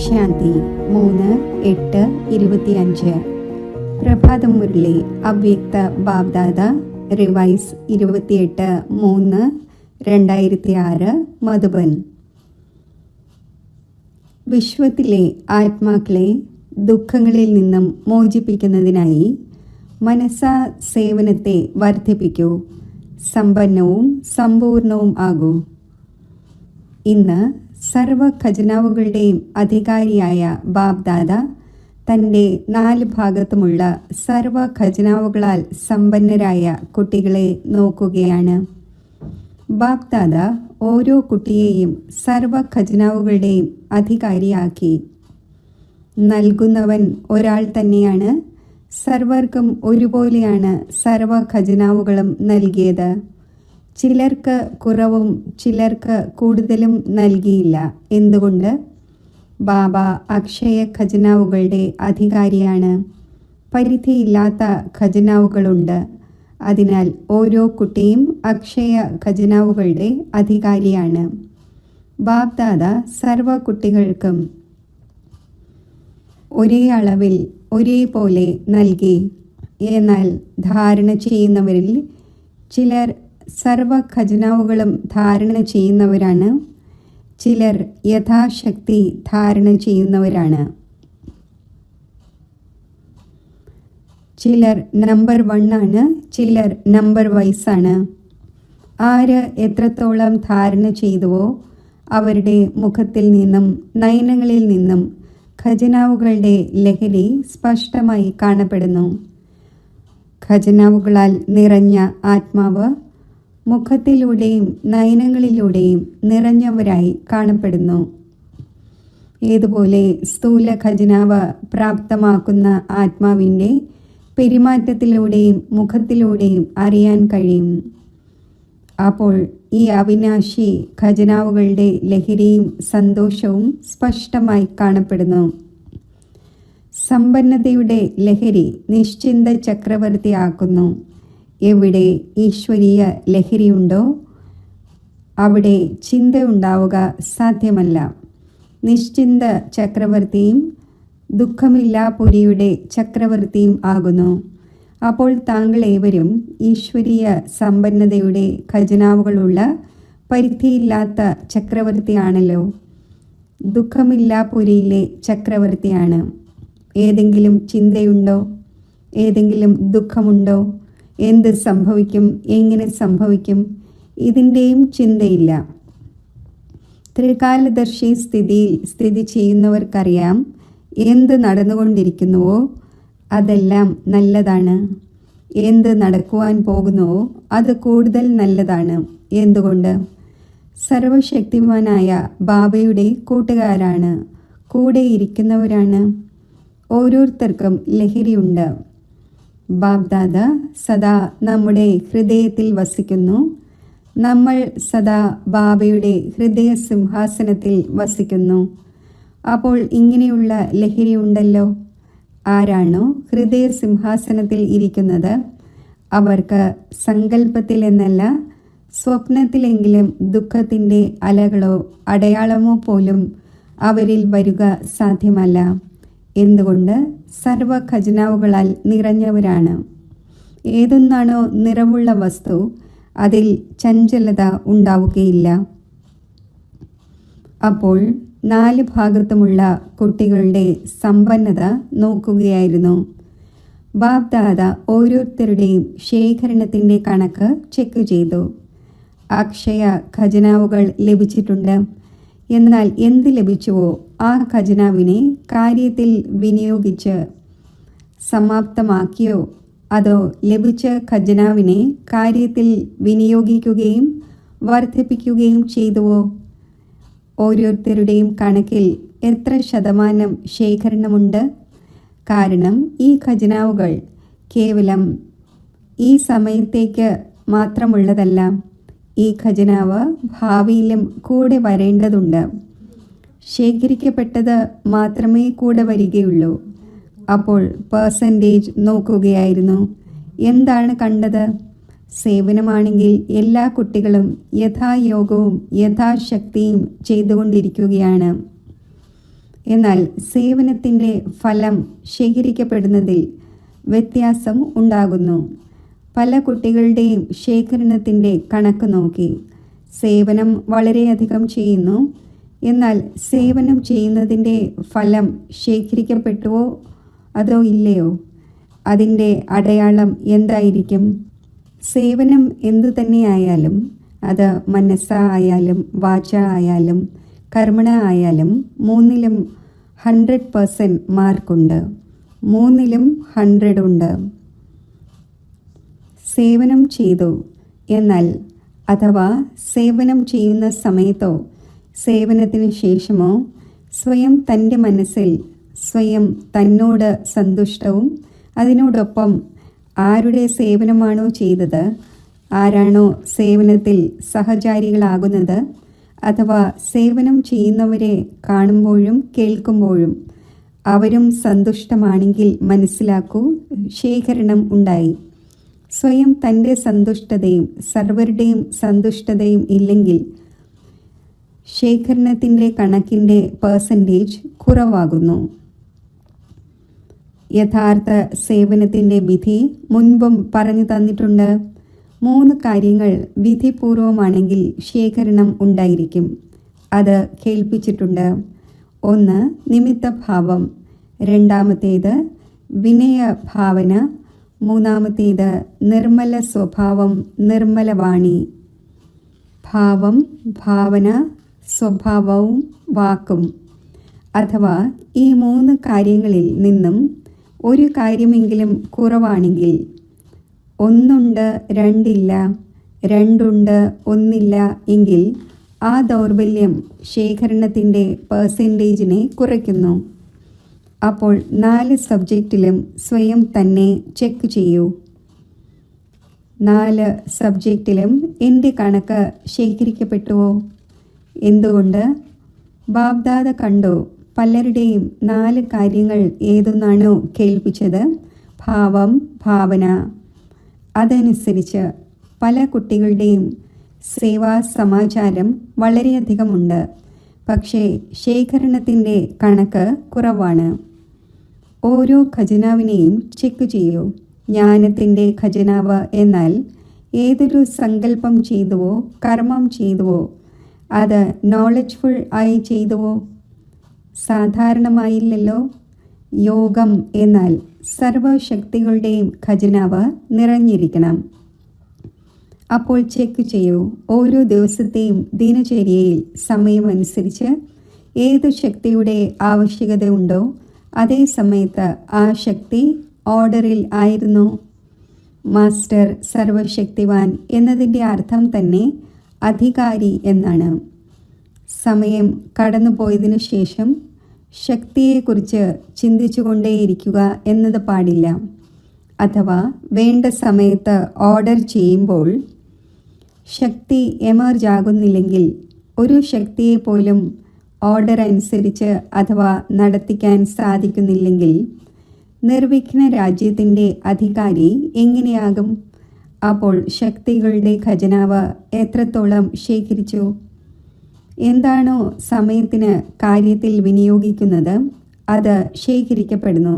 ശാന്തി 3-8-25 പ്രഭാതം മുരളി അവ്യക്ത ബാബ്ദാദ റിവൈസ് 28-3-2006 മധുബൻ. വിശ്വത്തിലെ ആത്മാക്കളെ ദുഃഖങ്ങളിൽ നിന്നും മോചിപ്പിക്കുന്നതിനായി മനസ്സാ സേവനത്തെ വർദ്ധിപ്പിക്കൂ. സമ്പന്നവും സമ്പൂർണവും ആകൂ. ഇന്ന് സർവ ഖജനാവുകളുടെയും അധികാരിയായ ബാബ്ദാദ തൻ്റെ 4 ഭാഗത്തുമുള്ള സർവ ഖജനാവുകളാൽ സമ്പന്നരായ കുട്ടികളെ നോക്കുകയാണ്. ബാബ്ദാദ ഓരോ കുട്ടിയെയും സർവ ഖജനാവുകളുടെയും അധികാരിയാക്കി. നൽകുന്നവൻ ഒരാൾ തന്നെയാണ്. സർവർക്കും ഒരുപോലെയാണ് സർവ ഖജനാവുകളും നൽകിയത്. ചിലർക്ക് കുറവും ചിലർക്ക് കൂടുതലും നൽകിയില്ല. എന്തുകൊണ്ട്? ബാബ അക്ഷയ ഖജനാവുകളുടെ അധികാരിയാണ്. പരിധിയില്ലാത്ത ഖജനാവുകളുണ്ട്. അതിനാൽ ഓരോ കുട്ടിയും അക്ഷയ ഖജനാവുകളുടെ അധികാരിയാണ്. ബാബ്ദാദ സർവ കുട്ടികൾക്കും ഒരേ അളവിൽ ഒരേപോലെ നൽകി. എന്നാൽ ധാരണ ചെയ്യുന്നവരിൽ ചിലർ സർവ ഖജനാവുകളും ധാരണ ചെയ്യുന്നവരാണ്. ചിലർ യഥാശക്തി ധാരണ ചെയ്യുന്നവരാണ്. ചിലർ നമ്പർ 1 ആണ്. ചിലർ നമ്പർ വൈസാണ്. ആര് എത്രത്തോളം ധാരണ ചെയ്തുവോ അവരുടെ മുഖത്തിൽ നിന്നും നയനങ്ങളിൽ നിന്നും ഖജനാവുകളുടെ ലഹരി സ്പഷ്ടമായി കാണപ്പെടുന്നു. ഖജനാവുകളാൽ നിറഞ്ഞ ആത്മാവ് മുഖത്തിലൂടെയും നയനങ്ങളിലൂടെയും നിറഞ്ഞവരായി കാണപ്പെടുന്നു. ഏതുപോലെ സ്ഥൂല ഖജനാവ് പ്രാപ്തമാക്കുന്ന ആത്മാവിൻ്റെ പെരുമാറ്റത്തിലൂടെയും മുഖത്തിലൂടെയും അറിയാൻ കഴിയും. അപ്പോൾ ഈ അവിനാശി ഖജനാവുകളുടെ ലഹരിയും സന്തോഷവും സ്പഷ്ടമായി കാണപ്പെടുന്നു. സമ്പന്നതയുടെ ലഹരി നിശ്ചിന്ത ചക്രവർത്തിയാക്കുന്നു. എവിടെ ഈശ്വരീയ ലഹരിയുണ്ടോ അവിടെ ചിന്തയുണ്ടാവുക സാധ്യമല്ല. നിശ്ചിന്ത ചക്രവർത്തിയും ദുഃഖമില്ലാപുരിയുടെ ചക്രവർത്തിയും ആകുന്നു. അപ്പോൾ താങ്കൾ ഏവരും ഈശ്വരീയ സമ്പന്നതയുടെ ഖജനാവുകളുള്ള പരിധിയില്ലാത്ത ചക്രവർത്തിയാണല്ലോ. ദുഃഖമില്ലാപുരിയിലെ ചക്രവർത്തിയാണ്. ഏതെങ്കിലും ചിന്തയുണ്ടോ? ഏതെങ്കിലും ദുഃഖമുണ്ടോ? എന്ത് സംഭവിക്കും? എങ്ങനെ സംഭവിക്കും? ഇതിൻ്റെയും ചിന്തയില്ല. ത്രികാലദർശി സ്ഥിതിയിൽ സ്ഥിതി ചെയ്യുന്നവർക്കറിയാം എന്ത് നടന്നുകൊണ്ടിരിക്കുന്നുവോ അതെല്ലാം നല്ലതാണ്. എന്ത് നടക്കുവാൻ പോകുന്നുവോ അത് കൂടുതൽ നല്ലതാണ്. എന്തുകൊണ്ട്? സർവശക്തിമാനായ ബാബയുടെ കൂട്ടുകാരാണ്, കൂടെ ഇരിക്കുന്നവരാണ്. ഓരോരുത്തർക്കും ലഹരിയുണ്ട്. ബാബ്ദാദ സദാ നമ്മുടെ ഹൃദയത്തിൽ വസിക്കുന്നു. നമ്മൾ സദാ ബാബയുടെ ഹൃദയ സിംഹാസനത്തിൽ വസിക്കുന്നു. അപ്പോൾ ഇങ്ങനെയുള്ള ലഹരി ഉണ്ടല്ലോ. ആരാണോ ഹൃദയ സിംഹാസനത്തിൽ ഇരിക്കുന്നത് അവർക്ക് സങ്കല്പത്തിൽ എന്നല്ല സ്വപ്നത്തിലെങ്കിലും ദുഃഖത്തിൻ്റെ അലകളോ അടയാളമോ പോലും അവരിൽ വരുക സാധ്യമല്ല. എന്തുകൊണ്ട്? സർവ ഖജനാവുകളാൽ നിറഞ്ഞവരാണ്. ഏതൊന്നാണോ നിറമുള്ള വസ്തു അതിൽ ചഞ്ചലത ഉണ്ടാവുകയില്ല. അപ്പോൾ 4 ഭാഗത്തുമുള്ള കുട്ടികളുടെ സമ്പന്നത നോക്കുകയായിരുന്നു. ബാബ്ദാദ ഓരോരുത്തരുടെയും ശേഖരണത്തിൻ്റെ കണക്ക് ചെക്ക് ചെയ്തു. അക്ഷയ ഖജനാവുകൾ ലഭിച്ചിട്ടുണ്ട്. എന്നാൽ എന്ത് ലഭിച്ചുവോ ആ ഖജനാവിനെ കാര്യത്തിൽ വിനിയോഗിച്ച് സമാപ്തമാക്കിയോ അതോ ലഭിച്ച ഖജനാവിനെ കാര്യത്തിൽ വിനിയോഗിക്കുകയും വർദ്ധിപ്പിക്കുകയും ചെയ്തുവോ? ഓരോരുത്തരുടെയും കണക്കിൽ എത്ര ശതമാനം ശേഖരണമുണ്ട്? കാരണം ഈ ഖജനാവുകൾ കേവലം ഈ സമയത്തേക്ക് മാത്രമുള്ളതല്ല. ഈ ഖജനാവ് ഭാവിയിലും കൂടെ വരേണ്ടതുണ്ട്. ശേഖരിക്കപ്പെട്ടത് മാത്രമേ കൂടെ വരികയുള്ളൂ. അപ്പോൾ പെർസെൻറ്റേജ് നോക്കുകയായിരുന്നു. എന്താണ് കണ്ടത്? സേവനമാണെങ്കിൽ എല്ലാ കുട്ടികളും യഥായോഗവും യഥാശക്തിയും ചെയ്തുകൊണ്ടിരിക്കുകയാണ്. എന്നാൽ സേവനത്തിൻ്റെ ഫലം ശേഖരിക്കപ്പെടുന്നതിൽ വ്യത്യാസം ഉണ്ടാകുന്നു. പല കുട്ടികളുടെയും ശേഖരണത്തിൻ്റെ കണക്ക് നോക്കി സേവനം വളരെയധികം ചെയ്യുന്നു, എന്നാൽ സേവനം ചെയ്യുന്നതിൻ്റെ ഫലം ശേഖരിക്കപ്പെട്ടുവോ അതോ ഇല്ലയോ? അതിൻ്റെ അടയാളം എന്തായിരിക്കും? സേവനം എന്തു തന്നെയായാലും, അത് മനസ്സ ആയാലും വാച ആയാലും കർമ്മണ ആയാലും, മൂന്നിലും 100% മാർക്കുണ്ട്, മൂന്നിലും 100 ഉണ്ട്. സേവനം ചെയ്തു എന്നാൽ അഥവാ സേവനം ചെയ്യുന്ന സമയത്തോ സേവനത്തിന് ശേഷമോ സ്വയം തൻ്റെ മനസ്സിൽ സ്വയം തന്നോട് സന്തുഷ്ടവും അതിനോടൊപ്പം ആരുടെ സേവനമാണോ ചെയ്തത്, ആരാണോ സേവനത്തിൽ സഹചാരികളാകുന്നത്, അഥവാ സേവനം ചെയ്യുന്നവരെ കാണുമ്പോഴും കേൾക്കുമ്പോഴും അവരും സന്തുഷ്ടമാണെങ്കിൽ മനസ്സിലാക്കൂ, ശേഖരണം ഉണ്ടായി. സ്വയം തൻ്റെ സന്തുഷ്ടതയും സർവരുടെയും സന്തുഷ്ടതയും ഇല്ലെങ്കിൽ ശേഖരണത്തിൻ്റെ കണക്കിൻ്റെ % കുറവാകുന്നു. യഥാർത്ഥ സേവനത്തിൻ്റെ വിധി മുൻപും പറഞ്ഞു തന്നിട്ടുണ്ട്. 3 കാര്യങ്ങൾ വിധിപൂർവമാണെങ്കിൽ ശേഖരണം ഉണ്ടായിരിക്കും. അത് കേൾപ്പിച്ചിട്ടുണ്ട്. 1 നിമിത്തഭാവം, 2 വിനയഭാവന, 3 നിർമ്മല സ്വഭാവം, നിർമ്മലവാണി. ഭാവം, ഭാവന, സ്വഭാവവും വാക്കും. അഥവാ ഈ 3 കാര്യങ്ങളിൽ നിന്നും ഒരു കാര്യമെങ്കിലും കുറവാണെങ്കിൽ, 1 ഉണ്ട് 2 ഇല്ല, 2 ഉണ്ട് 1 ഇല്ല എങ്കിൽ ആ ദൗർബല്യം ശേഖരണത്തിൻ്റെ % കുറയ്ക്കുന്നു. അപ്പോൾ 4 സബ്ജക്റ്റിലും സ്വയം തന്നെ ചെക്ക് ചെയ്യൂ. 4 സബ്ജക്റ്റിലും എൻ്റെ കണക്ക് ശേഖരിക്കപ്പെട്ടുവോ? എന്തുകൊണ്ട്? ബാബ്ദാദ കണ്ടു പലരുടെയും 4 കാര്യങ്ങൾ ഏതൊന്നാണോ കേൾപ്പിച്ചത്, ഭാവം, ഭാവന, അതനുസരിച്ച് പല കുട്ടികളുടെയും സേവാ സമാചാരം വളരെയധികമുണ്ട്. പക്ഷേ ശേഖരണത്തിൻ്റെ കണക്ക് കുറവാണ്. ഓരോ ഖജനാവിനെയും ചെക്ക് ചെയ്യൂ. ജ്ഞാനത്തിൻ്റെ ഖജനാവ് എന്നാൽ ഏതൊരു സങ്കല്പം ചെയ്തുവോ കർമ്മം ചെയ്തുവോ അത് നോളജ്ഫുൾ ആയി ചെയ്തുവോ? സാധാരണമായില്ലല്ലോ. യോഗം എന്നാൽ സർവശക്തികളുടെയും ഖജനാവ് നിറഞ്ഞിരിക്കണം. അപ്പോൾ ചെക്ക് ചെയ്യൂ. ഓരോ ദിവസത്തെയും ദിനചര്യയിൽ സമയമനുസരിച്ച് ഏതു ശക്തിയുടെ ആവശ്യകതയുണ്ടോ അതേ സമയത്ത് ആ ശക്തി ഓർഡറിൽ ആയിരുന്നു. മാസ്റ്റർ സർവശക്തിവാൻ എന്നതിൻ്റെ അർത്ഥം തന്നെ അധികാരി എന്നാണ്. സമയം കടന്നുപോയതിനു ശേഷം ശക്തിയെക്കുറിച്ച് ചിന്തിച്ചുകൊണ്ടേയിരിക്കുക എന്നത് പാടില്ല. അഥവാ വേണ്ട സമയത്ത് ഓർഡർ ചെയ്യുമ്പോൾ ശക്തി എമർജ് ആകുന്നില്ലെങ്കിൽ ഒരു ശക്തിയെ പോലും ഓർഡർ അനുസരിച്ച് അഥവാ നടത്തിക്കാൻ സാധിക്കുന്നില്ലെങ്കിൽ നിർവിഘ്ന രാജ്യത്തിൻ്റെ അധികാരി എങ്ങനെയാകും? അപ്പോൾ ശക്തികളുടെ ഖജനാവ് എത്രത്തോളം ശേഖരിച്ചു? എന്താണോ സമയത്തിന് കാര്യത്തിൽ വിനിയോഗിക്കുന്നത് അത് ശേഖരിക്കപ്പെടുന്നു.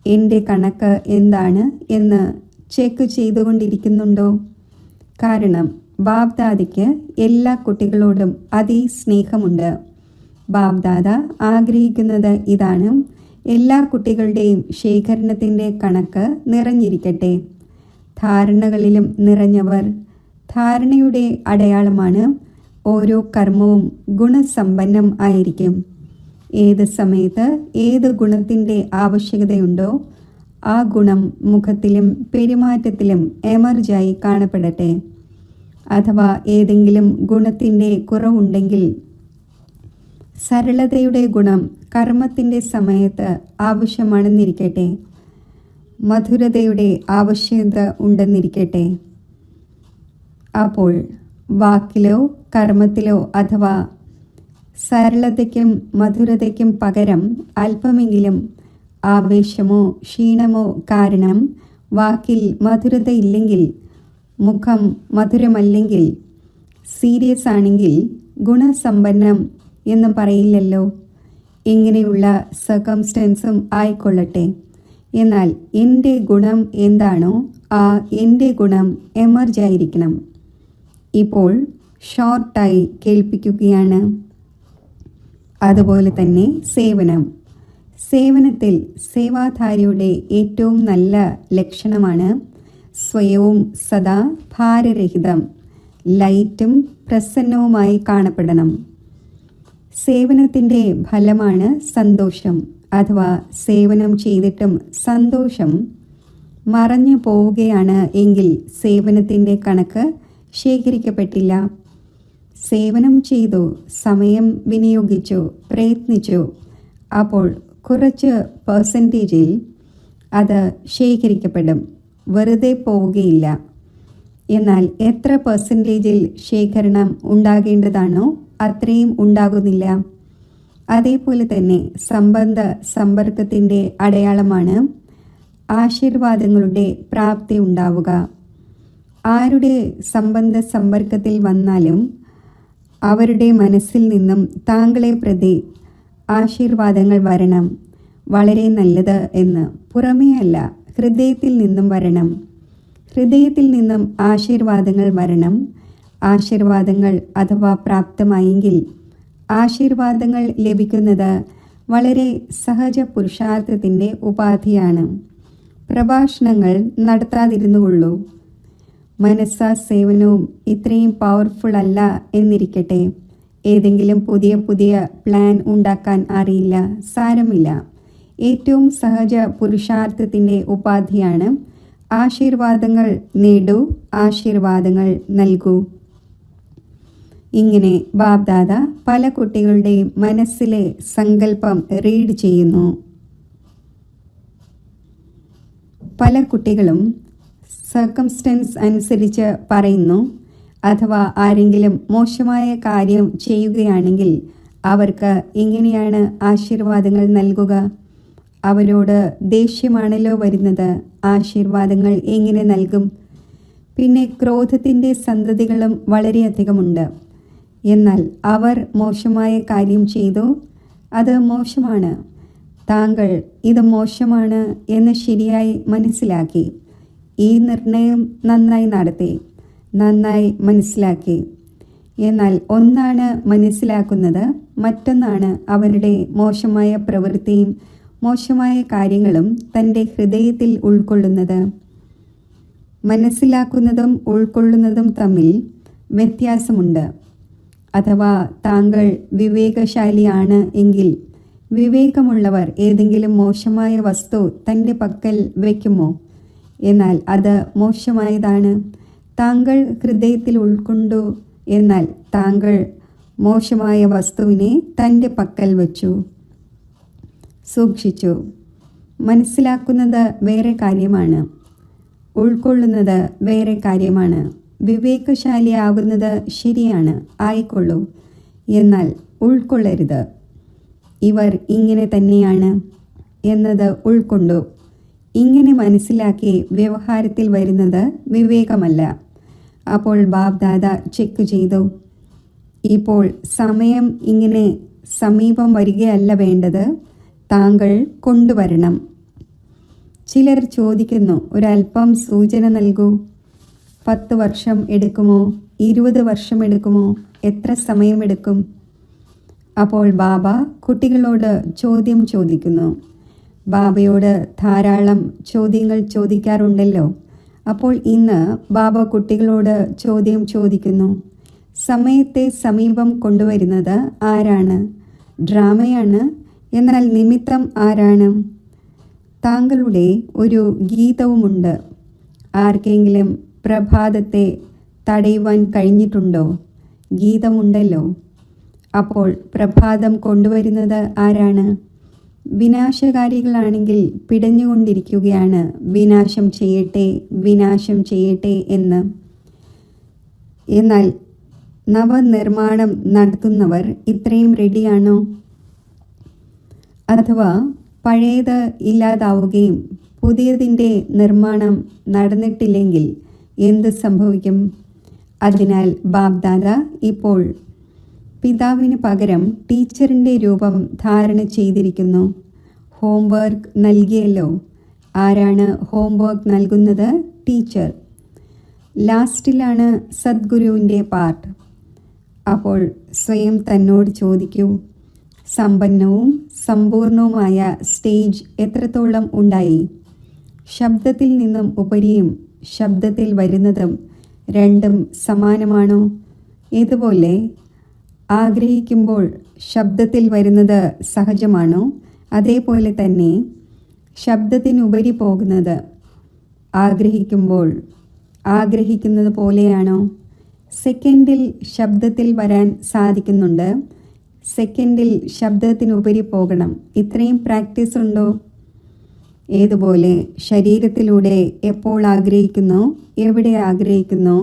എൻ്റെ കണക്ക് എന്താണ് എന്ന് ചെക്ക് ചെയ്തുകൊണ്ടിരിക്കുന്നുണ്ടോ? കാരണം ബാബ്ദാദയ്ക്ക് എല്ലാ കുട്ടികളോടും അതിസ്നേഹമുണ്ട്. ബാബ്ദാദ ആഗ്രഹിക്കുന്നത് ഇതാണ്: എല്ലാ കുട്ടികളുടെയും ശേഖരണത്തിൻ്റെ കണക്ക് നിറഞ്ഞിരിക്കട്ടെ. ധാരണകളിലും നിറഞ്ഞവർ. ധാരണയുടെ അടയാളമാണ് ഓരോ കർമ്മവും ഗുണസമ്പന്നം ആയിരിക്കും. ഏത് സമയത്ത് ഏത് ഗുണത്തിൻ്റെ ആവശ്യകതയുണ്ടോ ആ ഗുണം മുഖത്തിലും പെരുമാറ്റത്തിലും എമർജായി കാണപ്പെടട്ടെ. അഥവാ ഏതെങ്കിലും ഗുണത്തിൻ്റെ കുറവുണ്ടെങ്കിൽ സരളതയുടെ ഗുണം കർമ്മത്തിൻ്റെ സമയത്ത് ആവശ്യമാണെന്നിരിക്കട്ടെ. മധുരതയുടെ ആവശ്യകത ഉണ്ടെന്നിരിക്കട്ടെ. അപ്പോൾ വാക്കിലോ കർമ്മത്തിലോ അഥവാ സരളതയ്ക്കും മധുരതയ്ക്കും പകരം അല്പമെങ്കിലും ആവേശമോ ക്ഷീണമോ കാരണം വാക്കിൽ മധുരതയില്ലെങ്കിൽ, മുഖം മധുരമല്ലെങ്കിൽ, സീരിയസ് ആണെങ്കിൽ ഗുണസമ്പന്നം എന്ന് പറയില്ലല്ലോ. ഇങ്ങനെയുള്ള സർക്കംസ്റ്റൻസും ആയിക്കൊള്ളട്ടെ. എന്നാൽ എൻ്റെ ഗുണം എന്താണോ ആ എൻ്റെ ഗുണം എമർജായിരിക്കണം. ഇപ്പോൾ ഷോർട്ടായി കേൾപ്പിക്കുകയാണ്. അതുപോലെ തന്നെ സേവനത്തിൽ സേവാധാരിയുടെ ഏറ്റവും നല്ല ലക്ഷണമാണ് സ്വയവും സദാ ഭാരരഹിതം, ലൈറ്റും പ്രസന്നവുമായി കാണപ്പെടണം. സേവനത്തിൻ്റെ ഫലമാണ് സന്തോഷം. അഥവാ സേവനം ചെയ്തിട്ടും സന്തോഷം മറഞ്ഞു പോവുകയാണ് എങ്കിൽ സേവനത്തിൻ്റെ കണക്ക് ശേഖരിക്കപ്പെട്ടില്ല. സേവനം ചെയ്തു, സമയം വിനിയോഗിച്ചു, പ്രയത്നിച്ചു, അപ്പോൾ കുറച്ച് പെർസെൻറ്റേജിൽ അത് ശേഖരിക്കപ്പെടും, വെറുതെ പോവുകയില്ല. എന്നാൽ എത്ര പെർസെൻറ്റേജിൽ ശേഖരണം ഉണ്ടാകേണ്ടതാണോ അത്രയും ഉണ്ടാകുന്നില്ല. അതേപോലെ തന്നെ സമ്പർക്കത്തിൻ്റെ അടയാളമാണ് ആശീർവാദങ്ങളുടെ പ്രാപ്തി ഉണ്ടാവുക. ആരുടെ സമ്പർക്കത്തിൽ വന്നാലും അവരുടെ മനസ്സിൽ നിന്നും താങ്കളെ പ്രതി ആശീർവാദങ്ങൾ വരണം, വളരെ നല്ലത് എന്ന്. പുറമേ അല്ല, ഹൃദയത്തിൽ നിന്നും വരണം. ഹൃദയത്തിൽ നിന്നും ആശീർവാദങ്ങൾ വരണം. ആശീർവാദങ്ങൾ അഥവാ പ്രാപ്തമായെങ്കിൽ ആശീർവാദങ്ങൾ ലഭിക്കുന്നത് വളരെ സഹജ പുരുഷാർത്ഥത്തിൻ്റെ ഉപാധിയാണ്. പ്രഭാഷണങ്ങൾ നടത്താതിരുന്നുകൊള്ളൂ. മനസ്സാ സേവനവും ഇത്രയും പവർഫുൾ അല്ല എന്നിരിക്കട്ടെ. ഏതെങ്കിലും പുതിയ പ്ലാൻ ഉണ്ടാക്കാൻ അറിയില്ല, സാരമില്ല. ഏറ്റവും സഹജ പുരുഷാർത്ഥത്തിൻ്റെ ഉപാധിയാണ് ആശീർവാദങ്ങൾ നേടൂ, ആശീർവാദങ്ങൾ നൽകൂ. ഇങ്ങനെ ബാബ്ദാദ പല കുട്ടികളുടെയും മനസ്സിലെ സങ്കല്പം റീഡ് ചെയ്യുന്നു. പല കുട്ടികളും സർക്കംസ്റ്റൻസ് അനുസരിച്ച് പറയുന്നു. അഥവാ ആരെങ്കിലും മോശമായ കാര്യം ചെയ്യുകയാണെങ്കിൽ അവർക്ക് എങ്ങനെയാണ് ആശീർവാദങ്ങൾ നൽകുക? അവരോട് ദേഷ്യമാണല്ലോ വരുന്നത്, ആശീർവാദങ്ങൾ എങ്ങനെ നൽകും? പിന്നെ ക്രോധത്തിൻ്റെ സന്തതികളും വളരെയധികമുണ്ട്. എന്നാൽ അവർ മോശമായ കാര്യം ചെയ്തു, അത് മോശമാണ്. താങ്കൾ ഇത് മോശമാണ് എന്ന് ശരിയായി മനസ്സിലാക്കി. ഈ നിർണയം നന്നായി നടത്തി, നന്നായി മനസ്സിലാക്കി. എന്നാൽ ഒന്നാണ് മനസ്സിലാക്കുന്നത്, മറ്റൊന്നാണ് അവരുടെ മോശമായ പ്രവൃത്തിയും മോശമായ കാര്യങ്ങളും തൻ്റെ ഹൃദയത്തിൽ ഉൾക്കൊള്ളുന്നത്. മനസ്സിലാക്കുന്നതും ഉൾക്കൊള്ളുന്നതും തമ്മിൽ വ്യത്യാസമുണ്ട്. അഥവാ താങ്കൾ വിവേകശാലിയാണ് എങ്കിൽ വിവേകമുള്ളവർ ഏതെങ്കിലും മോശമായ വസ്തു തൻ്റെ പക്കൽ വയ്ക്കുമോ? എന്നാൽ അത് മോശമായതാണ്. താങ്കൾ ഹൃദയത്തിൽ ഉൾക്കൊണ്ടു, എന്നാൽ താങ്കൾ മോശമായ വസ്തുവിനെ തൻ്റെ പക്കൽ വച്ചു, സൂക്ഷിച്ചു. മനസ്സിലാക്കുന്നത് വേറെ കാര്യമാണ്, ഉൾക്കൊള്ളുന്നത് വേറെ കാര്യമാണ്. വിവേകശാലിയാകുന്നത് ശരിയാണ്, ആയിക്കൊള്ളൂ. എന്നാൽ ഉൾക്കൊള്ളരുത്. ഇവർ ഇങ്ങനെ തന്നെയാണ് എന്നത് ഉൾക്കൊണ്ടു. ഇങ്ങനെ മനസ്സിലാക്കി വ്യവഹാരത്തിൽ വരുന്നത് വിവേകമല്ല. അപ്പോൾ ബാബ്ദാദ ചെക്ക് ചെയ്തു. ഇപ്പോൾ സമയം ഇങ്ങനെ സമീപം വരികയല്ല വേണ്ടത്, താങ്കൾ കൊണ്ടുവരണം. ചിലർ ചോദിക്കുന്നു, ഒരല്പം സൂചന നൽകൂ. 10 വർഷം എടുക്കുമോ? 20 വർഷം എടുക്കുമോ? എത്ര സമയമെടുക്കും? അപ്പോൾ ബാബ കുട്ടികളോട് ചോദ്യം ചോദിക്കുന്നു. ബാബയോട് ധാരാളം ചോദ്യങ്ങൾ ചോദിക്കാറുണ്ടല്ലോ. അപ്പോൾ ഇന്ന് ബാബ കുട്ടികളോട് ചോദ്യം ചോദിക്കുന്നു. സമയത്തെ സമീപം കൊണ്ടുവരുന്നത് ആരാണ്? ഡ്രാമയാണ്. എന്നാൽ നിമിത്തം ആരാണ്? താങ്കളുടെ ഒരു ഗീതവുമുണ്ട്. ആർക്കെങ്കിലും പ്രഭാതത്തെ തടയുവാൻ കഴിഞ്ഞിട്ടുണ്ടോ? ഗീതമുണ്ടല്ലോ. അപ്പോൾ പ്രഭാതം കൊണ്ടുവരുന്നത് ആരാണ്? വിനാശകാരികളാണെങ്കിൽ പിടഞ്ഞുകൊണ്ടിരിക്കുകയാണ്, വിനാശം ചെയ്യട്ടെ, വിനാശം ചെയ്യട്ടെ എന്ന്. എന്നാൽ നവനിർമ്മാണം നടത്തുന്നവർ ഇത്രയും റെഡിയാണോ? അഥവാ പഴയത് ഇല്ലാതാവുകയും പുതിയതിൻ്റെ നിർമ്മാണം നടന്നിട്ടില്ലെങ്കിൽ എന്ത് സംഭവിക്കും? അതിനാൽ ബാബ്ദാദ ഇപ്പോൾ പിതാവിന് പകരം ടീച്ചറിൻ്റെ രൂപം ധാരണ ചെയ്തിരിക്കുന്നു. ഹോംവർക്ക് നൽകിയല്ലോ. ആരാണ് ഹോംവർക്ക് നൽകുന്നത്? ടീച്ചർ. ലാസ്റ്റിലാണ് സദ്ഗുരുവിൻ്റെ പാർട്ട്. അപ്പോൾ സ്വയം തന്നോട് ചോദിക്കൂ, സമ്പന്നവും സമ്പൂർണവുമായ സ്റ്റേജ് എത്രത്തോളം ഉണ്ടായി? ശബ്ദത്തിൽ നിന്നും ഉപരിയും ശബ്ദത്തിൽ വരുന്നതും രണ്ടും സമാനമാണോ? ഇതുപോലെ ആഗ്രഹിക്കുമ്പോൾ ശബ്ദത്തിൽ വരുന്നത് സഹജമാണോ? അതേപോലെ തന്നെ ശബ്ദത്തിനുപരി പോകുന്നത് ആഗ്രഹിക്കുന്നത് പോലെയാണോ? സെക്കൻഡിൽ ശബ്ദത്തിൽ വരാൻ സാധിക്കുന്നുണ്ട്, സെക്കൻഡിൽ ശബ്ദത്തിനുപരി പോകണം. ഇത്രയും പ്രാക്ടീസ് ഉണ്ടോ? ഏതുപോലെ ശരീരത്തിലൂടെ എപ്പോൾ ആഗ്രഹിക്കുന്നോ, എവിടെ ആഗ്രഹിക്കുന്നോ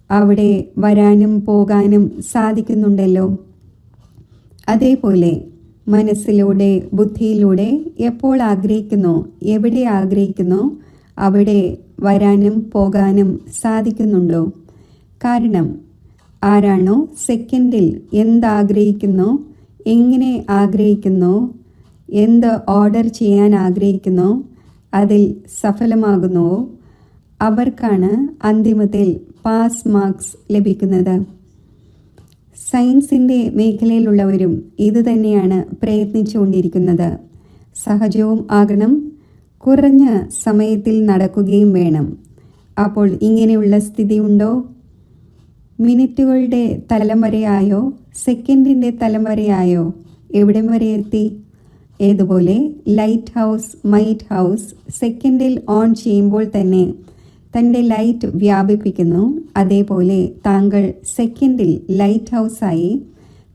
അവിടെ വരാനും പോകാനും സാധിക്കുന്നുണ്ടല്ലോ. അതേപോലെ മനസ്സിലൂടെ ബുദ്ധിയിലൂടെ എപ്പോൾ ആഗ്രഹിക്കുന്നോ, എവിടെ ആഗ്രഹിക്കുന്നോ അവിടെ വരാനും പോകാനും സാധിക്കുന്നുണ്ടോ? കാരണം ആരാണോ സെക്കൻഡിൽ എന്താഗ്രഹിക്കുന്നോ, എങ്ങനെ ആഗ്രഹിക്കുന്നോ, എന്ത് ഓർഡർ ചെയ്യാൻ ആഗ്രഹിക്കുന്നോ അതിൽ സഫലമാകുന്നുവോ അവർക്കാണ് അന്തിമത്തിൽ പാസ് മാർക്സ് ലഭിക്കുന്നത്. സയൻസിൻ്റെ മേഖലയിലുള്ളവരും ഇതുതന്നെയാണ് പ്രയത്നിച്ചുകൊണ്ടിരിക്കുന്നത്. സഹജവും ആകണം, കുറഞ്ഞ സമയത്തിൽ നടക്കുകയും വേണം. അപ്പോൾ ഇങ്ങനെയുള്ള സ്ഥിതി ഉണ്ടോ? മിനിറ്റുകളുടെ തലം വരെയായോ, സെക്കൻഡിൻ്റെ തലം വരെയായോ, എവിടം വരെ എത്തി? ഏതുപോലെ ലൈറ്റ് ഹൗസ്, മൈറ്റ് ഹൗസ് സെക്കൻഡിൽ ഓൺ ചെയ്യുമ്പോൾ തന്നെ തൻ്റെ ലൈറ്റ് വ്യാപിപ്പിക്കുന്നു. അതേപോലെ താങ്കൾ സെക്കൻഡിൽ ലൈറ്റ് ഹൗസായി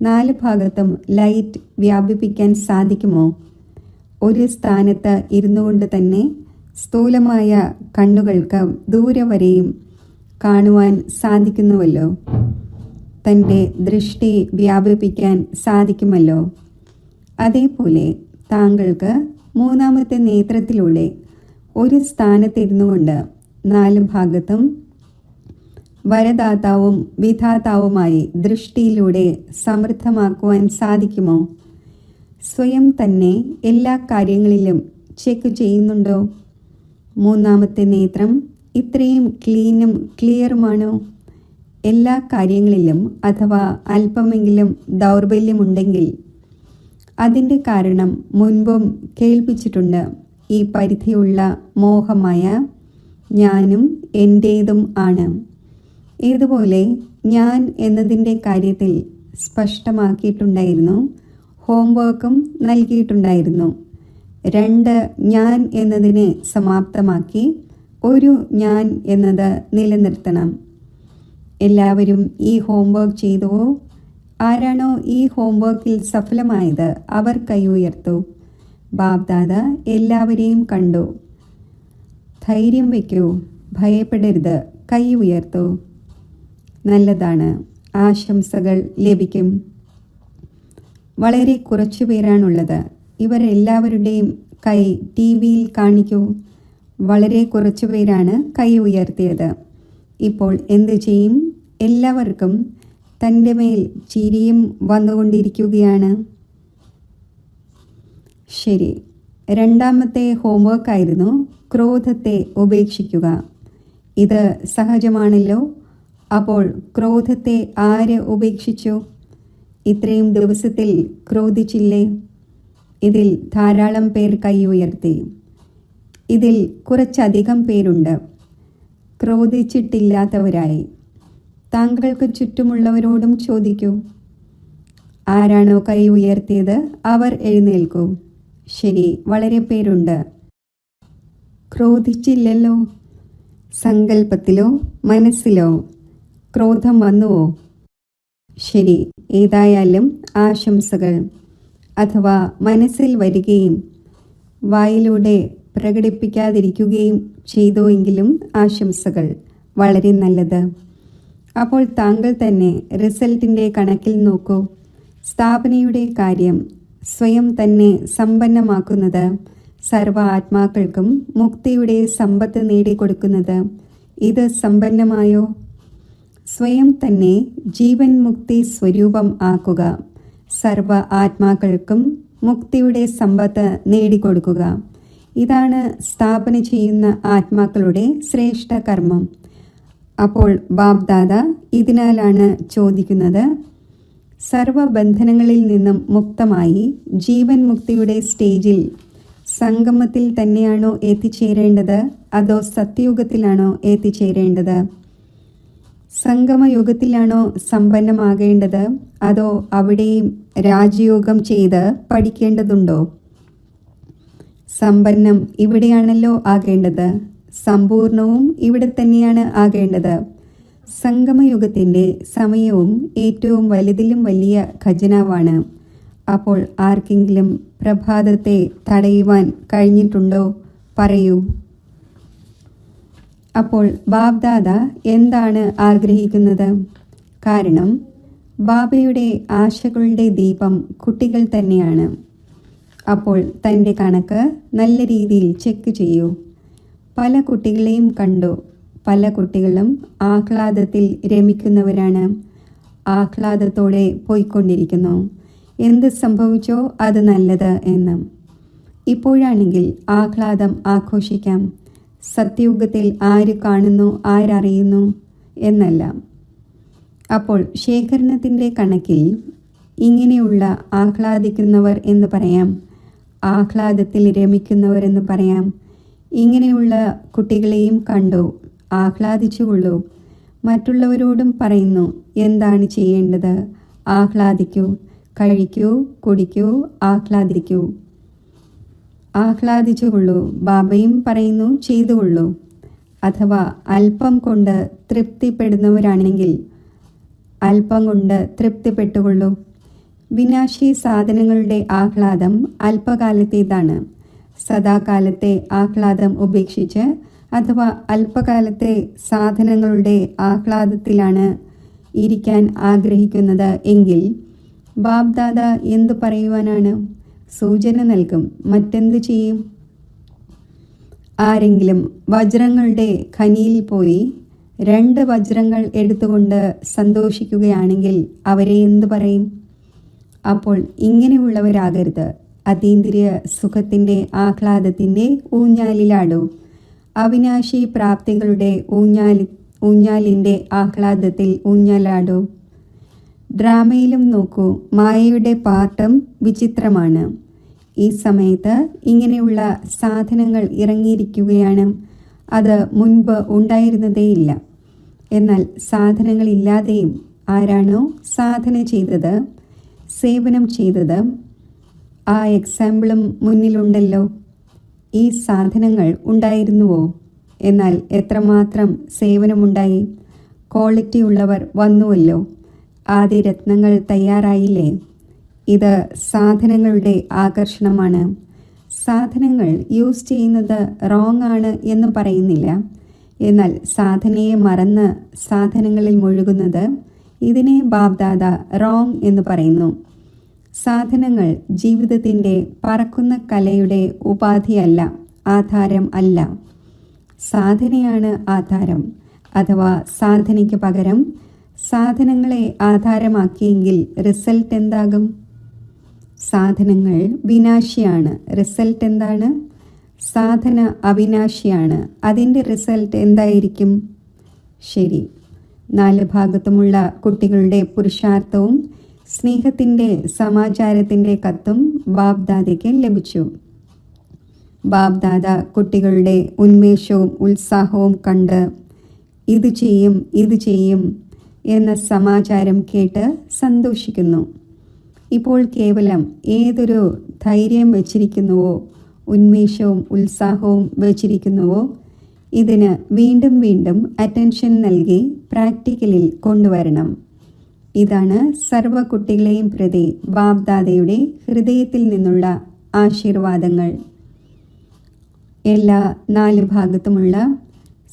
4 ഭാഗത്തും ലൈറ്റ് വ്യാപിപ്പിക്കാൻ സാധിക്കുമോ? ഒരു സ്ഥാനത്ത് ഇരുന്നു കൊണ്ട് തന്നെ സ്ഥൂലമായ കണ്ണുകൾക്ക് ദൂരെ വരെയും കാണുവാൻ സാധിക്കുന്നുവല്ലോ. തൻ്റെ ദൃഷ്ടി വ്യാപിപ്പിക്കാൻ സാധിക്കുമല്ലോ. അതേപോലെ താങ്കൾക്ക് മൂന്നാമത്തെ നേത്രത്തിലൂടെ ഒരു സ്ഥാനത്തിരുന്നു കൊണ്ട് 4 ഭാഗത്തും വരദാതാവും വിധാതാവുമായി ദൃഷ്ടിയിലൂടെ സമൃദ്ധമാക്കുവാൻ സാധിക്കുമോ? സ്വയം തന്നെ എല്ലാ കാര്യങ്ങളിലും ചെക്ക് ചെയ്യുന്നുണ്ടോ? മൂന്നാമത്തെ നേത്രം ഇത്രയും ക്ലീനും ക്ലിയറുമാണോ? എല്ലാ കാര്യങ്ങളിലും അഥവാ അല്പമെങ്കിലും ദൗർബല്യമുണ്ടെങ്കിൽ അതിൻ്റെ കാരണം മുൻപും കേൾപ്പിച്ചിട്ടുണ്ട്. ഈ പരിധിയുള്ള മോഹമായ ഞാനും എൻ്റേതും ആണ്. ഇതുപോലെ ഞാൻ എന്നതിൻ്റെ കാര്യത്തിൽ സ്പഷ്ടമാക്കിയിട്ടുണ്ടായിരുന്നു. ഹോംവർക്കും നൽകിയിട്ടുണ്ടായിരുന്നു. 2 ഞാൻ എന്നതിനെ സമാപ്തമാക്കി ഒരു ഞാൻ എന്നത് നിലനിർത്തണം. എല്ലാവരും ഈ ഹോംവർക്ക് ചെയ്തുവോ? ആരാണോ ഈ ഹോംവർക്കിൽ സഫലമായത് അവർ കൈ ഉയർത്തു. ബാബ്ദാദ എല്ലാവരെയും കണ്ടു. ധൈര്യം വയ്ക്കൂ, ഭയപ്പെടരുത്, കൈ ഉയർത്തു. നല്ലതാണ്, ആശംസകൾ ലഭിക്കും. വളരെ കുറച്ചു പേരാണുള്ളത്. ഇവരെല്ലാവരുടെയും കൈ TV-യിൽ കാണിക്കൂ. വളരെ കുറച്ചു പേരാണ് കൈ ഉയർത്തിയത്. ഇപ്പോൾ എന്തു ചെയ്യും? എല്ലാവർക്കും തൻ്റെ മേൽ ചിരിയും വന്നുകൊണ്ടിരിക്കുകയാണ്. ശരി, 2ാമത്തെ ഹോംവർക്കായിരുന്നു ക്രോധത്തെ ഉപേക്ഷിക്കുക. ഇത് സഹജമാണല്ലോ. അപ്പോൾ ക്രോധത്തെ ആര് ഉപേക്ഷിച്ചു? ഇത്രയും ദിവസത്തിൽ ക്രോധിച്ചില്ലേ? ഇതിൽ ധാരാളം പേർ കൈ ഉയർത്തി. ഇതിൽ കുറച്ചധികം പേരുണ്ട് ക്രോധിച്ചിട്ടില്ലാത്തവരായി. താങ്കൾക്ക് ചുറ്റുമുള്ളവരോടും ചോദിക്കൂ, ആരാണോ കൈ ഉയർത്തിയത് അവർ എഴുന്നേൽക്കൂ. ശരി, വളരെ പേരുണ്ട്. ക്രോധിച്ചില്ലല്ലോ. സങ്കല്പത്തിലോ മനസ്സിലോ ക്രോധം വന്നുവോ? ശരി, ഏതായാലും ആശംസകൾ. അഥവാ മനസ്സിൽ വരികയും വായിലൂടെ പ്രകടിപ്പിക്കാതിരിക്കുകയും ചെയ്തുവെങ്കിലും ആശംസകൾ. വളരെ നല്ലത്. അപ്പോൾ താങ്കൾ തന്നെ റിസൾട്ടിൻ്റെ കണക്കിൽ നോക്കൂ. സ്ഥാപനയുടെ കാര്യം സ്വയം തന്നെ സമ്പന്നമാക്കുന്നത്, സർവ ആത്മാക്കൾക്കും മുക്തിയുടെ സമ്പത്ത് നേടിക്കൊടുക്കുന്നത്, ഇത് സമ്പന്നമായോ? സ്വയം തന്നെ ജീവൻ മുക്തി സ്വരൂപം ആക്കുക. സർവ ആത്മാക്കൾക്കും മുക്തിയുടെ സമ്പത്ത് നേടിക്കൊടുക്കുക. ഇതാണ് സ്ഥാപന ചെയ്യുന്ന ആത്മാക്കളുടെ ശ്രേഷ്ഠ കർമ്മം. അപ്പോൾ ബാബ്ദാദ ഇതിനാലാണ് ചോദിക്കുന്നത്, സർവബന്ധനങ്ങളിൽ നിന്നും മുക്തമായി ജീവൻ മുക്തിയുടെ സ്റ്റേജിൽ സംഗമത്തിൽ തന്നെയാണോ എത്തിച്ചേരേണ്ടത്, അതോ സത്യയുഗത്തിലാണോ എത്തിച്ചേരേണ്ടത്? സംഗമയുഗത്തിലാണോ സമ്പന്നമാകേണ്ടത്, അതോ അവിടെയും രാജയോഗം ചെയ്ത് പഠിക്കേണ്ടതുണ്ടോ? സമ്പന്നം ഇവിടെയാണല്ലോ ആകേണ്ടത്, സമ്പൂർണവും ഇവിടെ തന്നെയാണ് ആകേണ്ടത്. സംഗമയുഗത്തിൻ്റെ സമയവും ഏറ്റവും വലുതിലും വലിയ ഖജനാവാണ്. അപ്പോൾ ആർക്കെങ്കിലും പ്രഭാതത്തെ തടയുവാൻ കഴിഞ്ഞിട്ടുണ്ടോ? പറയൂ. അപ്പോൾ ബാബ്ദാദ എന്താണ് ആഗ്രഹിക്കുന്നത്? കാരണം ബാബയുടെ ആശകളുടെ ദീപം കുട്ടികൾ തന്നെയാണ്. അപ്പോൾ തൻ്റെ കണക്ക് നല്ല രീതിയിൽ ചെക്ക് ചെയ്യൂ. പല കുട്ടികളെയും കണ്ടു. പല കുട്ടികളും ആഹ്ലാദത്തിൽ രമിക്കുന്നവരാണ്. ആഹ്ലാദത്തോടെ പോയിക്കൊണ്ടിരിക്കുന്നു. എന്ത് സംഭവിച്ചോ അത് നല്ലത് എന്ന്. ഇപ്പോഴാണെങ്കിൽ ആഹ്ലാദം ആഘോഷിക്കാം. സത്യയുഗത്തിൽ ആര് കാണുന്നു, ആരറിയുന്നു എന്നല്ല. അപ്പോൾ ശേഖരണത്തിൻ്റെ കണക്കിൽ ഇങ്ങനെയുള്ള ആഹ്ലാദിക്കുന്നവർ എന്ന് പറയാം, ആഹ്ലാദത്തിൽ രമിക്കുന്നവർ എന്ന് പറയാം. ഇങ്ങനെയുള്ള കുട്ടികളെയും കണ്ടു, ആഹ്ലാദിച്ചുകൊള്ളൂ. മറ്റുള്ളവരോടും പറയുന്നു, എന്താണ് ചെയ്യേണ്ടത്? ആഹ്ലാദിക്കൂ, കഴിക്കൂ, കുടിക്കൂ, ആഹ്ലാദിക്കൂ. ആഹ്ലാദിച്ചുകൊള്ളൂ. ബാബയും പറയുന്നു, ചെയ്തുകൊള്ളൂ. അഥവാ അല്പം കൊണ്ട് തൃപ്തിപ്പെടുന്നവരാണെങ്കിൽ അല്പം കൊണ്ട് തൃപ്തിപ്പെട്ടുകൊള്ളൂ. വിനാശി സാധനങ്ങളുടെ ആഹ്ലാദം അല്പകാലത്തേതാണ്. സദാകാലത്തെ ആഹ്ലാദം ഉപേക്ഷിച്ച് അഥവാ അല്പകാലത്തെ സാധനങ്ങളുടെ ആഹ്ലാദത്തിലാണ് ഇരിക്കാൻ ആഗ്രഹിക്കുന്നത് എങ്കിൽ ബാബ്ദാദ എന്തു പറയുവാനാണ്? സൂചന നൽകും. മറ്റെന്ത് ചെയ്യും? ആരെങ്കിലും വജ്രങ്ങളുടെ ഖനിയിൽ പോയി 2 വജ്രങ്ങൾ എടുത്തുകൊണ്ട് സന്തോഷിക്കുകയാണെങ്കിൽ അവരെ എന്തു പറയും? അപ്പോൾ ഇങ്ങനെയുള്ളവരാകരുത്. അതീന്ദ്രിയ സുഖത്തിൻ്റെ ആഹ്ലാദത്തിൻ്റെ ഊഞ്ഞാലിലാടൂ. അവിനാശി പ്രാപ്തികളുടെ ഊഞ്ഞാലിൻ്റെ ആഹ്ലാദത്തിൽ ഊഞ്ഞാലാടൂ. ഡ്രാമയിലും നോക്കൂ, മായയുടെ പാട്ടും വിചിത്രമാണ്. ഈ സമയത്ത് ഇങ്ങനെയുള്ള സാധനങ്ങൾ ഇറങ്ങിയിരിക്കുകയാണ്. അത് മുൻപ് ഉണ്ടായിരുന്നതേയില്ല. എന്നാൽ സാധനങ്ങളില്ലാതെയും ആരാണോ സാധന ചെയ്തത്, സേവനം ചെയ്തത്, ആ എക്സാമ്പിളും മുന്നിലുണ്ടല്ലോ. ഈ സാധനങ്ങൾ ഉണ്ടായിരുന്നുവോ? എന്നാൽ എത്രമാത്രം സേവനമുണ്ടായി. ക്വാളിറ്റി ഉള്ളവർ വന്നുവല്ലോ. ആദ്യ രത്നങ്ങൾ തയ്യാറായില്ലേ? ഇത് സാധനങ്ങളുടെ ആകർഷണമാണ്. സാധനങ്ങൾ യൂസ് ചെയ്യുന്നത് റോങ് ആണ് എന്ന് പറയുന്നില്ല. എന്നാൽ സാധനയെ മറന്ന് സാധനങ്ങളിൽ മുഴുകുന്നത്, ഇതിനെ ബാബ്ദാദ റോങ് എന്ന് പറയുന്നു. സാധനങ്ങൾ ജീവിതത്തിൻ്റെ പറക്കുന്ന കലയുടെ ഉപാധിയല്ല, ആധാരം അല്ല. സാധനയാണ് ആധാരം. അഥവാ സാധനയ്ക്ക് പകരം സാധനങ്ങളെ ആധാരമാക്കിയെങ്കിൽ റിസൾട്ട് എന്താകും? സാധനങ്ങൾ വിനാശിയാണ്. റിസൾട്ട് എന്താണ്? സാധന അവിനാശിയാണ്. അതിൻ്റെ റിസൾട്ട് എന്തായിരിക്കും? ശരി. 4 ഭാഗത്തുമുള്ള കുട്ടികളുടെ പുരുഷാർത്ഥവും സ്നേഹത്തിൻ്റെ സമാചാരത്തിൻ്റെ കത്തും ബാബ്ദാദയ്ക്ക് ലഭിച്ചു. ബാബ്ദാദ കുട്ടികളുടെ ഉന്മേഷവും ഉത്സാഹവും കണ്ട് ഇത് ചെയ്യും എന്ന സമാചാരം കേട്ട് സന്തോഷിക്കുന്നു. ഇപ്പോൾ കേവലം ഏതൊരു ധൈര്യം വച്ചിരിക്കുന്നുവോ, ഉന്മേഷവും ഉത്സാഹവും വച്ചിരിക്കുന്നുവോ, ഇതിന് വീണ്ടും വീണ്ടും അറ്റൻഷൻ നൽകി പ്രാക്ടിക്കലിൽ കൊണ്ടുവരണം. ഇതാണ് സർവ കുട്ടികളെയും പ്രതി ബാബ്ദാദയുടെ ഹൃദയത്തിൽ നിന്നുള്ള ആശീർവാദങ്ങൾ. എല്ലാ 4 ഭാഗത്തുമുള്ള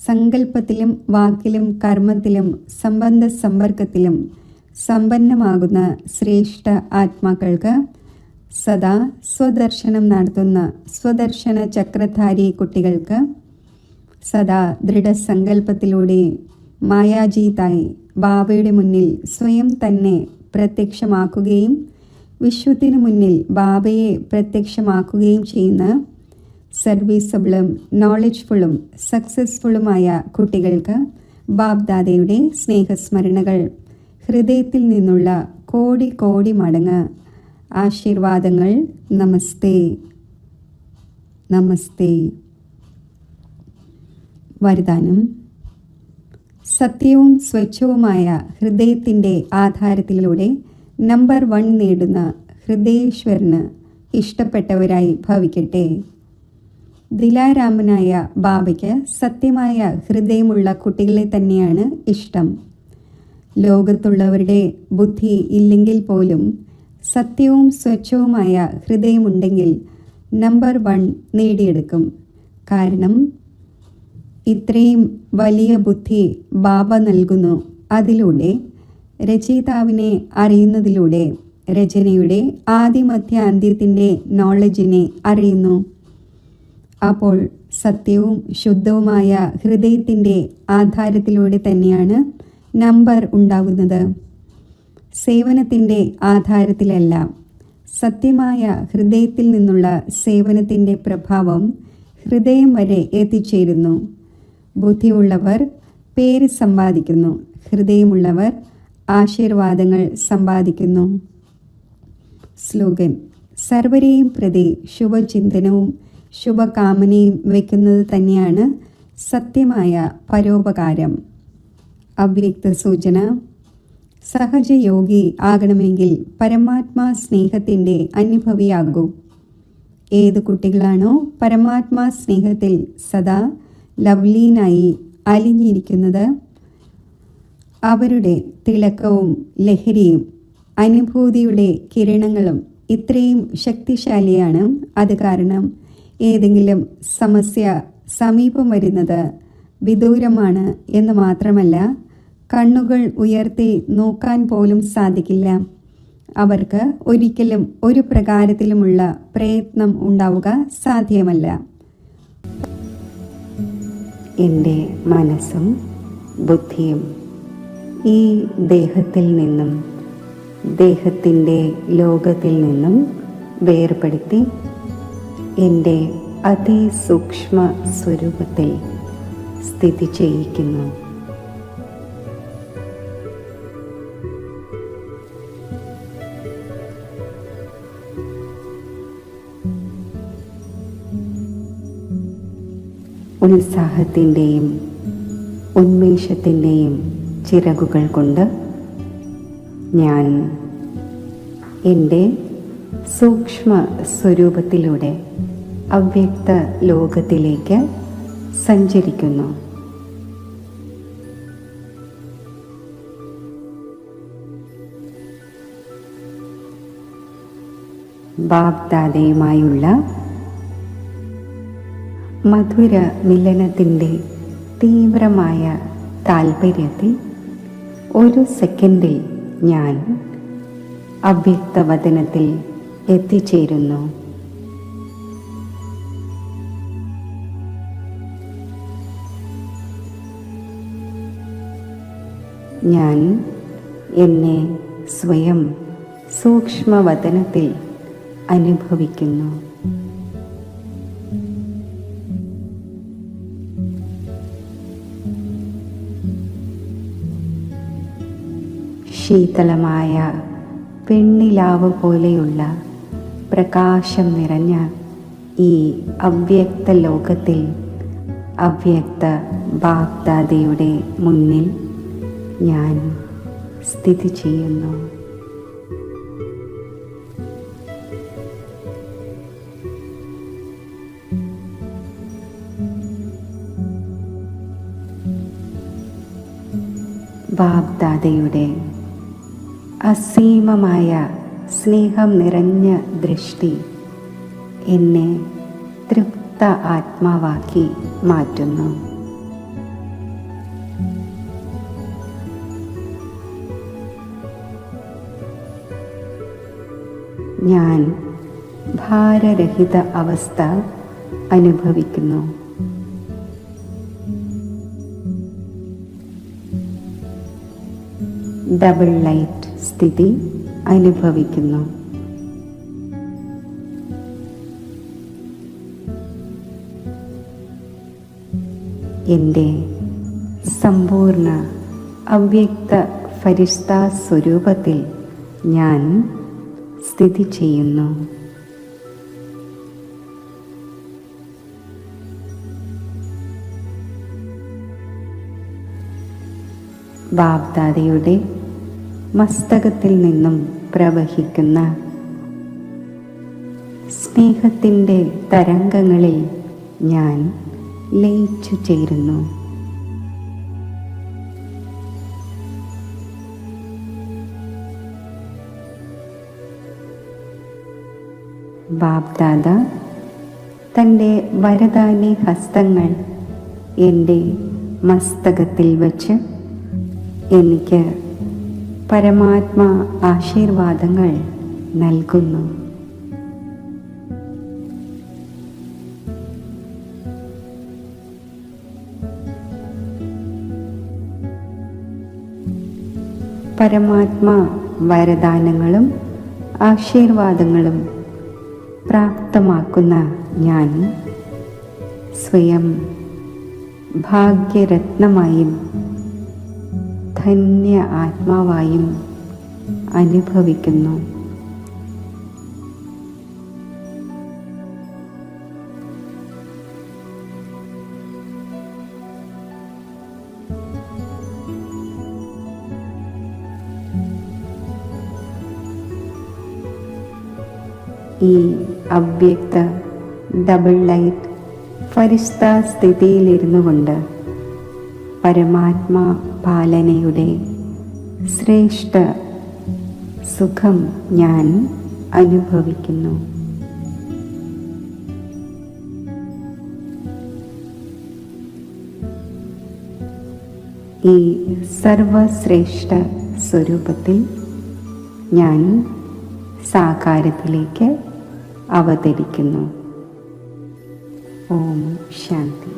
സങ്കല്പത്തിലും വാക്കിലും കർമ്മത്തിലും സംബന്ധ സമ്പർക്കത്തിലും സമ്പന്നമാകുന്ന ശ്രേഷ്ഠ ആത്മാക്കൾക്ക് സദാ സ്വദർശനം നടത്തുന്ന സ്വദർശന ചക്രധാരി കുട്ടികൾക്ക് സദാ ദൃഢസങ്കല്പത്തിലൂടെ മായാജീതായി ബാബയുടെ മുന്നിൽ സ്വയം തന്നെ പ്രത്യക്ഷമാക്കുകയും വിശ്വത്തിനു മുന്നിൽ ബാബയെ പ്രത്യക്ഷമാക്കുകയും ചെയ്യുന്ന സർവീസബിളും നോളജ്ഫുള്ളും സക്സസ്ഫുള്ളുമായ കുട്ടികൾക്ക് ബാബ്ദാദയുടെ സ്നേഹസ്മരണകൾ. ഹൃദയത്തിൽ നിന്നുള്ള കോടി കോടി മടങ്ങ് ആശീർവാദങ്ങൾ. നമസ്തേ, നമസ്തേ. വരദാനം: സത്യവും സ്വച്ഛവുമായ ഹൃദയത്തിൻ്റെ ആധാരത്തിലൂടെ നമ്പർ 1 നേടുന്ന ഹൃദയേശ്വരന് ഇഷ്ടപ്പെട്ടവരായി ഭവിക്കട്ടെ. ദിലാരാമനായ ബാബയ്ക്ക് സത്യമായ ഹൃദയമുള്ള കുട്ടികളെ തന്നെയാണ് ഇഷ്ടം. ലോകത്തുള്ളവരുടെ ബുദ്ധി ഇല്ലെങ്കിൽ പോലും സത്യവും സ്വച്ഛവുമായ ഹൃദയമുണ്ടെങ്കിൽ നമ്പർ 1 നേടിയെടുക്കും. കാരണം ഇത്രയും വലിയ ബുദ്ധി ബാബ നൽകുന്നു. അതിലൂടെ രചയിതാവിനെ അറിയുന്നതിലൂടെ രചനയുടെ ആദിമധ്യ അന്ത്യത്തിൻ്റെ നോളജിനെ അറിയുന്നു. അപ്പോൾ സത്യവും ശുദ്ധവുമായ ഹൃദയത്തിൻ്റെ ആധാരത്തിലൂടെ തന്നെയാണ് നമ്പർ ഉണ്ടാകുന്നത്. സേവനത്തിൻ്റെ ആധാരത്തിലല്ല. സത്യമായ ഹൃദയത്തിൽ നിന്നുള്ള സേവനത്തിൻ്റെ പ്രഭാവം ഹൃദയം വരെ എത്തിച്ചേരുന്നു. ബുദ്ധിയുള്ളവർ പേര് സമ്പാദിക്കുന്നു, ഹൃദയമുള്ളവർ ആശീർവാദങ്ങൾ സമ്പാദിക്കുന്നു. സ്ലോഗൻ: സർവരെയും പ്രതി ശുഭചിന്തനവും ശുഭകാമനയും വയ്ക്കുന്നത് തന്നെയാണ് സത്യമായ പരോപകാരം. അവ്യക്ത സൂചന: സഹജയോഗി ആകണമെങ്കിൽ പരമാത്മാ സ്നേഹത്തിൻ്റെ അനുഭവിയാകൂ. ഏത് കുട്ടികളാണോ പരമാത്മാ സ്നേഹത്തിൽ സദാ ലവ്ലീനായി അലിഞ്ഞിരിക്കുന്നത്, അവരുടെ തിളക്കവും ലഹരിയും അനുഭൂതിയുടെ കിരണങ്ങളും ഇത്രയും ശക്തിശാലിയാണ്. അത് കാരണം ഏതെങ്കിലും സമസ്യ സമീപം വരുന്നത് വിദൂരമാണ് എന്ന് മാത്രമല്ല, കണ്ണുകൾ ഉയർത്തി നോക്കാൻ പോലും സാധിക്കില്ല. അവർക്ക് ഒരിക്കലും ഒരു പ്രകാരത്തിലുമുള്ള പ്രയത്നം ഉണ്ടാവുക സാധ്യമല്ല. എൻ്റെ മനസ്സും ബുദ്ധിയും ഈ ദേഹത്തിൽ നിന്നും ദേഹത്തിൻ്റെ ലോകത്തിൽ നിന്നും വേർപെടുത്തി എൻ്റെ അതിസൂക്ഷ്മ സ്വരൂപത്തിൽ സ്ഥിതി ചെയ്യിക്കുന്നു. ഉത്സാഹത്തിൻ്റെയും ഉന്മേഷത്തിൻ്റെയും ചിറകുകൾ കൊണ്ട് ഞാൻ എൻ്റെ സൂക്ഷ്മ സ്വരൂപത്തിലൂടെ അവ്യക്ത ലോകത്തിലേക്ക് സഞ്ചരിക്കുന്നു. ബാബ്ദാദയുമായുള്ള മധുര മിലനത്തിൻ്റെ തീവ്രമായ താൽപര്യത്തിൽ ഒരു സെക്കൻഡിൽ ഞാൻ അവ്യക്തവദനത്തിൽ എത്തിച്ചേരുന്നു. ഞാൻ എന്നെ സ്വയം സൂക്ഷ്മവദനത്തിൽ അനുഭവിക്കുന്നു. ശീതളമായ വെണ്ണിലാവ് പോലെയുള്ള പ്രകാശം നിറഞ്ഞ ഈ അവ്യക്ത ലോകത്തിൽ അവ്യക്ത ബാബ്ദാദയുടെ മുന്നിൽ ഞാൻ സ്ഥിതി ചെയ്യുന്നു. ബാബ്ദാദയുടെ അസീമമായ സ്നേഹം നിറഞ്ഞ ദൃഷ്ടി എന്നെ തൃപ്ത ആത്മാവാക്കി മാറ്റുന്നു. ഞാൻ ഭാരരഹിത അവസ്ഥ അനുഭവിക്കുന്നു. ഡബിൾ ലൈറ്റ് സ്ഥിതി അനുഭവിക്കുന്നു. എൻ്റെ സമ്പൂർണ്ണ അവ്യക്ത ഫരിഷ്താ സ്വരൂപത്തിൽ ഞാൻ സ്ഥിതി ചെയ്യുന്നു. ബാബ്ദാദയുടെ മസ്തകത്തിൽ നിന്നും പ്രവഹിക്കുന്ന സ്നേഹത്തിൻ്റെ തരംഗങ്ങളിൽ ഞാൻ ലയിച്ചു ചേരുന്നു. ബാബ്ദാദ തൻ്റെ വരദാനി ഹസ്തങ്ങൾ എൻ്റെ മസ്തകത്തിൽ വച്ച് എനിക്ക് പരമാത്മാ ആശീർവാദങ്ങൾ നൽകുന്നു. പരമാത്മാ വരദാനങ്ങളും ആശീർവാദങ്ങളും പ്രാപ്തമാക്കുന്ന ഞാൻ സ്വയം ഭാഗ്യരത്നമായും ധന്യ ആത്മാവായും അനുഭവിക്കുന്നു. ഈ അവ്യക്ത ഡബിൾ ലൈറ്റ് ഫരിഷ്താ സ്ഥിതിയിലിരുന്നു കൊണ്ട് പരമാത്മാ പാലനയുടെ ശ്രേഷ്ഠ സുഖം ഞാൻ അനുഭവിക്കുന്നു. ഈ സർവശ്രേഷ്ഠ സ്വരൂപത്തിൽ ഞാൻ സാകാരത്തിലേക്ക് അവതരിക്കുന്നു. ഓം ശാന്തി.